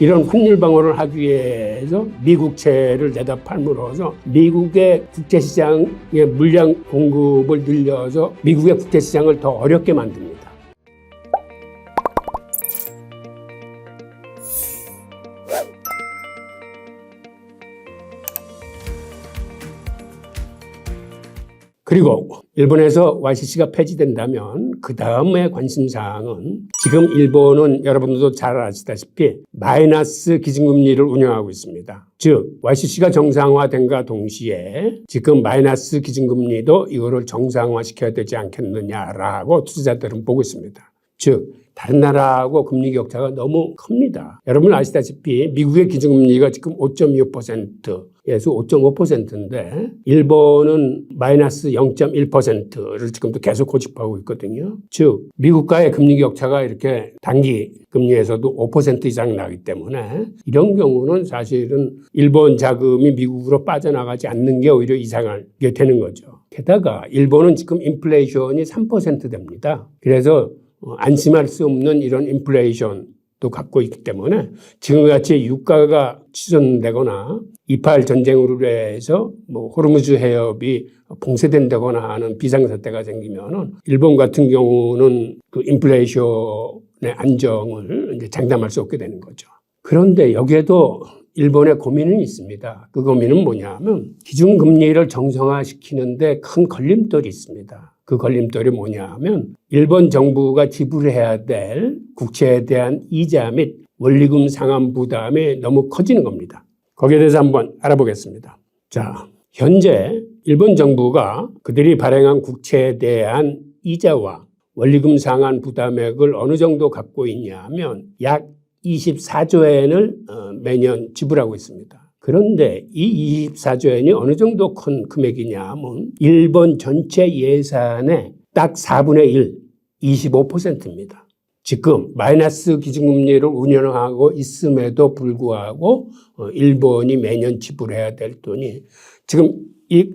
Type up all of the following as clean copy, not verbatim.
이런 환율 방어를 하기 위해서 미국채를 내다 팔므로써 미국의 국제시장의 물량 공급을 늘려서 미국의 국제시장을 더 어렵게 만듭니다. 그리고 일본에서 YCC가 폐지된다면 그 다음에 관심사항은 지금 일본은 여러분들도 잘 아시다시피 마이너스 기준금리를 운영하고 있습니다. 즉 YCC가 정상화된과 동시에 지금 마이너스 기준금리도 이거를 정상화시켜야 되지 않겠느냐라고 투자자들은 보고 있습니다. 즉 다른 나라하고 금리 격차가 너무 큽니다. 여러분 아시다시피 미국의 기준금리가 지금 5.25%에서 5.5%인데 일본은 마이너스 0.1%를 지금도 계속 고집하고 있거든요. 즉 미국과의 금리 격차가 이렇게 단기 금리에서도 5% 이상 나기 때문에 이런 경우는 사실은 일본 자금이 미국으로 빠져나가지 않는 게 오히려 이상하게 되는 거죠. 게다가 일본은 지금 인플레이션이 3% 됩니다. 그래서 안심할 수 없는 이런 인플레이션도 갖고 있기 때문에 지금같이 유가가 치솟는다거나 2.8 전쟁으로 해서 호르무즈 해협이 봉쇄된다거나 하는 비상사태가 생기면은 일본 같은 경우는 그 인플레이션의 안정을 이제 장담할 수 없게 되는 거죠. 그런데 여기에도 일본의 고민은 있습니다. 그 고민은 뭐냐면 기준금리를 정상화시키는데 큰 걸림돌이 있습니다. 그 걸림돌이 뭐냐 하면 일본 정부가 지불해야 될 국채에 대한 이자 및 원리금 상환 부담이 너무 커지는 겁니다. 거기에 대해서 한번 알아보겠습니다. 자, 현재 일본 정부가 그들이 발행한 국채에 대한 이자와 원리금 상환 부담액을 어느 정도 갖고 있냐 하면 약 24조 엔을 매년 지불하고 있습니다. 그런데 이 24조 엔이 어느 정도 큰 금액이냐 하면 일본 전체 예산의 딱 4분의 1, 25%입니다. 지금 마이너스 기준금리를 운영하고 있음에도 불구하고 일본이 매년 지불해야 될 돈이 지금 이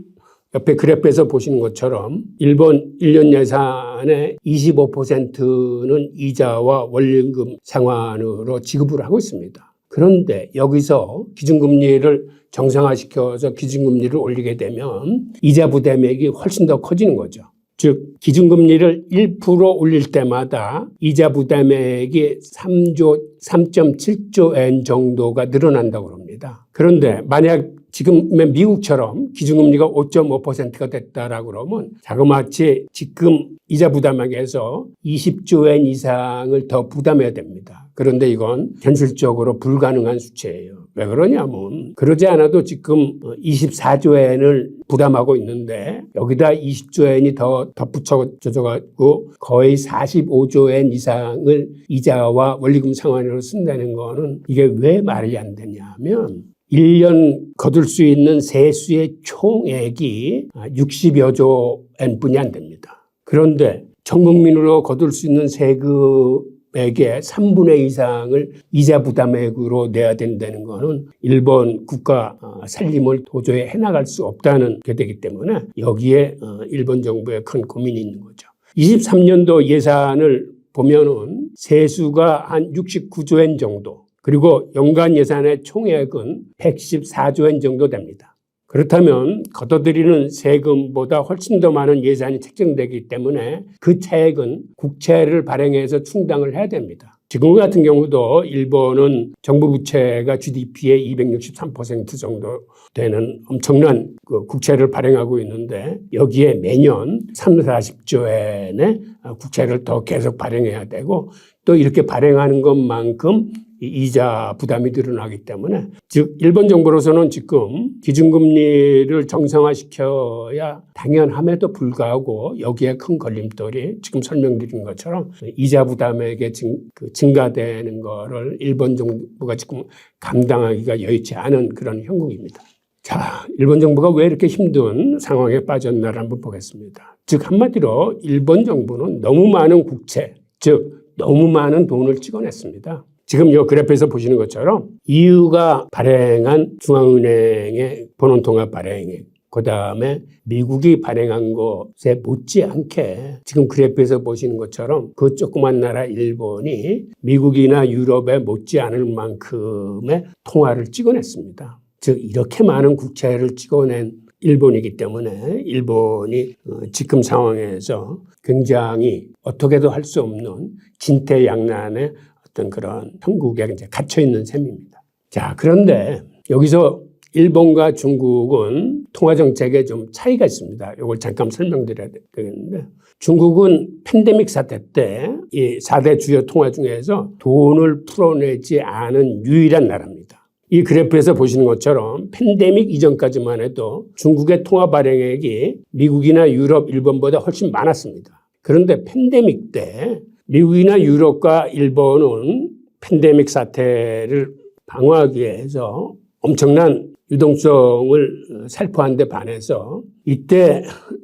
옆에 그래프에서 보시는 것처럼 일본 1년 예산의 25%는 이자와 원리금 상환으로 지급을 하고 있습니다. 그런데 여기서 기준금리를 정상화시켜서 기준금리를 올리게 되면 이자 부담액이 훨씬 더 커지는 거죠. 즉 기준금리를 1% 올릴 때마다 이자 부담액이 3.7조 엔 정도가 늘어난다고 합니다. 그런데 만약 지금의 미국처럼 기준금리가 5.5%가 됐다라고 그러면 자그마치 지금 이자 부담액에서 20조 엔 이상을 더 부담해야 됩니다. 그런데 이건 현실적으로 불가능한 수치예요. 왜 그러냐면 그러지 않아도 지금 24조 엔을 부담하고 있는데 여기다 20조 엔이 더 덧붙여져가지고 거의 45조 엔 이상을 이자와 원리금 상환으로 쓴다는 거는 이게 왜 말이 안 되냐면 1년 거둘 수 있는 세수의 총액이 60여 조 엔뿐이 안 됩니다. 그런데 전 국민으로 거둘 수 있는 세금액의 3분의 2 이상을 이자 부담액으로 내야 된다는 것은 일본 국가 살림을 도저히 해나갈 수 없다는 게 되기 때문에 여기에 일본 정부의 큰 고민이 있는 거죠. 23년도 예산을 보면은 세수가 한 69조 엔 정도, 그리고 연간 예산의 총액은 114조 엔 정도 됩니다. 그렇다면 걷어들이는 세금보다 훨씬 더 많은 예산이 책정되기 때문에 그 차액은 국채를 발행해서 충당을 해야 됩니다. 지금 같은 경우도 일본은 정부 부채가 GDP의 263% 정도 되는 엄청난 그 국채를 발행하고 있는데 여기에 매년 30-40조 엔의 국채를 더 계속 발행해야 되고 또 이렇게 발행하는 것만큼 이자 부담이 늘어나기 때문에 즉 일본 정부로서는 지금 기준금리를 정상화시켜야 당연함에도 불구하고 여기에 큰 걸림돌이 지금 설명드린 것처럼 이자 부담액의 증가되는 거를 일본 정부가 지금 감당하기가 여의치 않은 그런 형국입니다. 자, 일본 정부가 왜 이렇게 힘든 상황에 빠졌나를 한번 보겠습니다. 즉 한마디로 일본 정부는 너무 많은 국채, 즉 너무 많은 돈을 찍어냈습니다. 지금 이 그래프에서 보시는 것처럼 EU가 발행한 중앙은행의 본원통화 발행액 그 다음에 미국이 발행한 것에 못지않게 지금 그래프에서 보시는 것처럼 그 조그만 나라 일본이 미국이나 유럽에 못지않을 만큼의 통화를 찍어냈습니다. 즉 이렇게 많은 국채를 찍어낸 일본이기 때문에 일본이 지금 상황에서 굉장히 어떻게도 할 수 없는 진퇴양난의 어떤 그런 형국에 이제 갇혀 있는 셈입니다. 자, 그런데 여기서 일본과 중국은 통화 정책에 좀 차이가 있습니다. 이걸 잠깐 설명드려야 되겠는데, 중국은 팬데믹 사태 때 이 4대 주요 통화 중에서 돈을 풀어내지 않은 유일한 나라입니다. 이 그래프에서 보시는 것처럼 팬데믹 이전까지만 해도 중국의 통화 발행액이 미국이나 유럽, 일본보다 훨씬 많았습니다. 그런데 팬데믹 때 미국이나 유럽과 일본은 팬데믹 사태를 방어하기 위해서 엄청난 유동성을 살포한 데 반해서 이때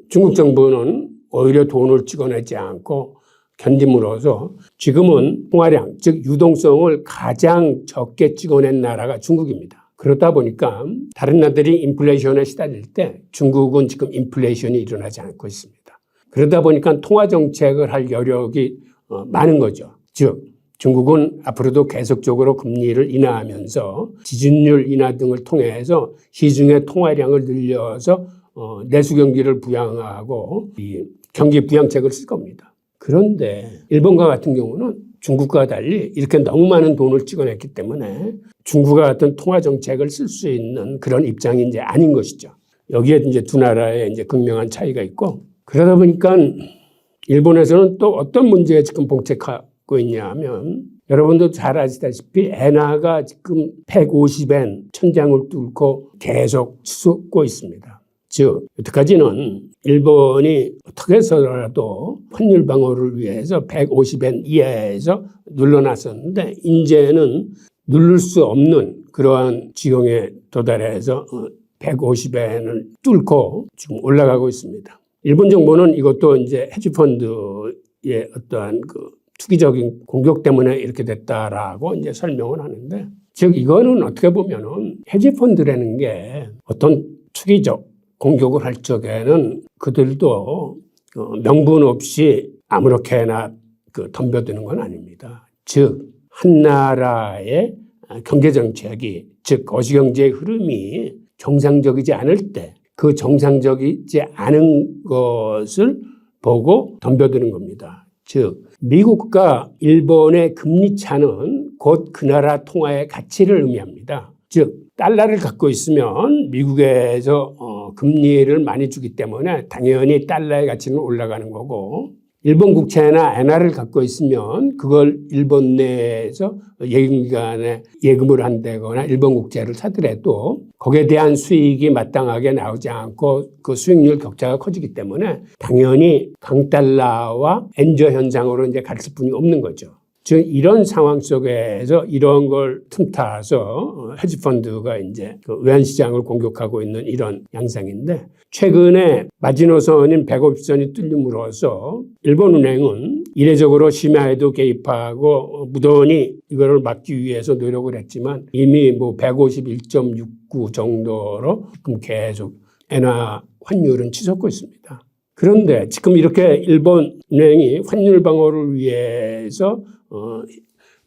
중국 정부는 오히려 돈을 찍어내지 않고 견딤으로써 지금은 통화량, 즉 유동성을 가장 적게 찍어낸 나라가 중국입니다. 그러다 보니까 다른 나라들이 인플레이션에 시달릴 때 중국은 지금 인플레이션이 일어나지 않고 있습니다. 그러다 보니까 통화 정책을 할 여력이 많은 거죠. 즉 중국은 앞으로도 계속적으로 금리를 인하하면서 지준율 인하 등을 통해서 시중의 통화량을 늘려서 내수 경기를 부양하고 이 경기 부양책을 쓸 겁니다. 그런데 일본과 같은 경우는 중국과 달리 이렇게 너무 많은 돈을 찍어냈기 때문에 중국과 같은 통화 정책을 쓸 수 있는 그런 입장이 이제 아닌 것이죠. 여기에 이제 두 나라의 이제 극명한 차이가 있고, 그러다 보니까 일본에서는 또 어떤 문제에 지금 봉착하고 있냐 하면, 여러분도 잘 아시다시피 엔화가 지금 150엔 천장을 뚫고 계속 치솟고 있습니다. 즉 여태까지는 일본이 어떻게 해서라도 환율 방어를 위해서 150엔 이하에서 눌러놨었는데 이제는 누를 수 없는 그러한 지경에 도달해서 150엔을 뚫고 지금 올라가고 있습니다. 일본 정부는 이것도 이제 헤지펀드의 어떠한 그 투기적인 공격 때문에 이렇게 됐다라고 이제 설명을 하는데, 즉 이거는 어떻게 보면은 헤지펀드라는 게 어떤 투기적 공격을 할 적에는 그들도 명분 없이 아무렇게나 덤벼드는 건 아닙니다. 즉 한 나라의 경제 정책이, 즉 거시경제의 흐름이 정상적이지 않을 때 그 정상적이지 않은 것을 보고 덤벼드는 겁니다. 즉 미국과 일본의 금리 차는 곧 그 나라 통화의 가치를 의미합니다. 즉 달러를 갖고 있으면 미국에서 금리를 많이 주기 때문에 당연히 달러의 가치는 올라가는 거고, 일본 국채나 엔화를 갖고 있으면 그걸 일본 내에서 예금기관에 예금을 한다거나 일본 국채를 사더라도 거기에 대한 수익이 마땅하게 나오지 않고 그 수익률 격차가 커지기 때문에 당연히 강달러와 엔저 현상으로 이제 갈 수뿐이 없는 거죠. 즉 이런 상황 속에서 이런 걸 틈타서 헤지펀드가 이제 그 외환시장을 공격하고 있는 이런 양상인데, 최근에 마지노선인 150선이 뚫림으로써 일본은행은 이례적으로 심야에도 개입하고 무던히 이거를 막기 위해서 노력을 했지만 이미 뭐 151.69 정도로 지금 계속 엔화 환율은 치솟고 있습니다. 그런데 지금 이렇게 일본은행이 환율 방어를 위해서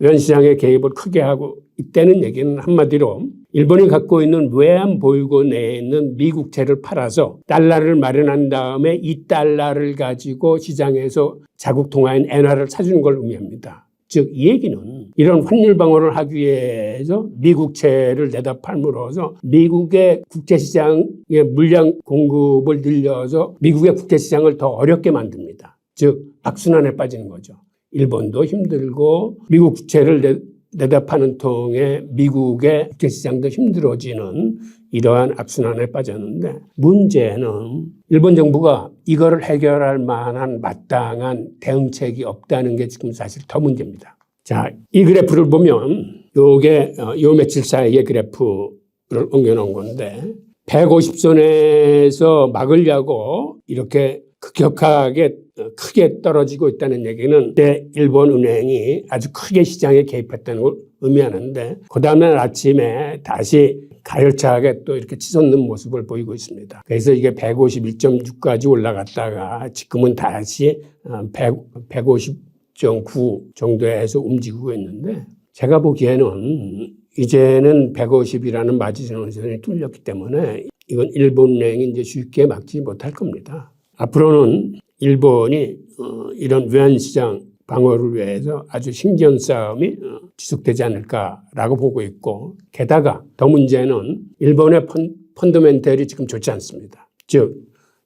외환시장의 개입을 크게 하고 있다는 얘기는 한마디로 일본이 갖고 있는 외환 보유고 내에 있는 미국채를 팔아서 달러를 마련한 다음에 이 달러를 가지고 시장에서 자국 통화인 엔화를 사주는 걸 의미합니다. 즉 이 얘기는 이런 환율 방어를 하기 위해서 미국채를 내다 팔므로써 미국의 국제시장의 물량 공급을 늘려서 미국의 국제시장을 더 어렵게 만듭니다. 즉 악순환에 빠지는 거죠. 일본도 힘들고 미국 국채를 내다 파는 통에 미국의 국제시장도 힘들어지는 이러한 악순환에 빠졌는데, 문제는 일본 정부가 이거를 해결할 만한 마땅한 대응책이 없다는 게 지금 사실 더 문제입니다. 자, 이 그래프를 보면 요게 요 며칠 사이의 그래프를 옮겨놓은 건데 150선에서 막으려고 이렇게 급격하게 크게 떨어지고 있다는 얘기는 일본 은행이 아주 크게 시장에 개입했다는 걸 의미하는데, 그 다음날 아침에 다시 가열차게 또 이렇게 치솟는 모습을 보이고 있습니다. 그래서 이게 151.6까지 올라갔다가 지금은 다시 150.9 정도에서 움직이고 있는데 제가 보기에는 이제는 150이라는 마지노선이 뚫렸기 때문에 이건 일본은행이 이제 쉽게 막지 못할 겁니다. 앞으로는 일본이 이런 외환시장 방어를 위해서 아주 신경 싸움이 지속되지 않을까라고 보고 있고, 게다가 더 문제는 일본의 펀더멘털이 지금 좋지 않습니다. 즉,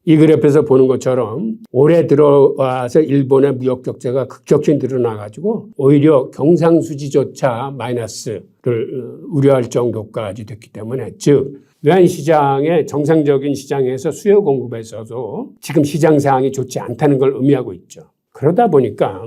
이 그래프에서 보는 것처럼 올해 들어와서 일본의 무역 적자가 급격히 늘어나가지고 오히려 경상수지조차 마이너스를 우려할 정도까지 됐기 때문에, 즉 외환시장의 정상적인 시장에서 수요 공급에서도 지금 시장 상황이 좋지 않다는 걸 의미하고 있죠. 그러다 보니까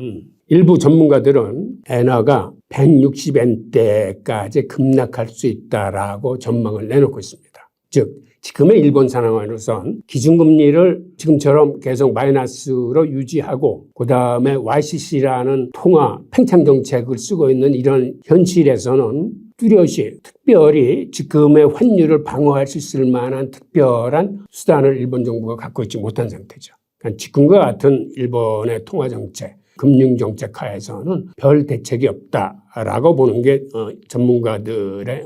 일부 전문가들은 엔화가 160엔대까지 급락할 수 있다라고 전망을 내놓고 있습니다. 즉 지금의 일본 상황으로선 기준금리를 지금처럼 계속 마이너스로 유지하고 그다음에 YCC라는 통화 팽창 정책을 쓰고 있는 이런 현실에서는 뚜렷이 특별히 지금의 환율을 방어할 수 있을 만한 특별한 수단을 일본 정부가 갖고 있지 못한 상태죠. 그러니까 지금과 같은 일본의 통화 정책, 금융 정책 하에서는 별 대책이 없다라고 보는 게 전문가들의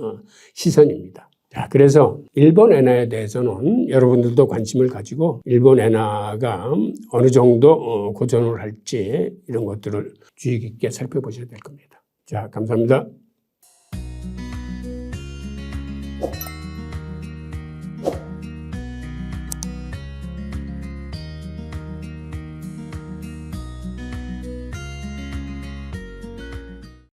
시선입니다. 자, 그래서 일본 엔화에 대해서는 여러분들도 관심을 가지고 일본 엔화가 어느 정도 고전을 할지 이런 것들을 주의 깊게 살펴보셔야 될 겁니다. 자, 감사합니다.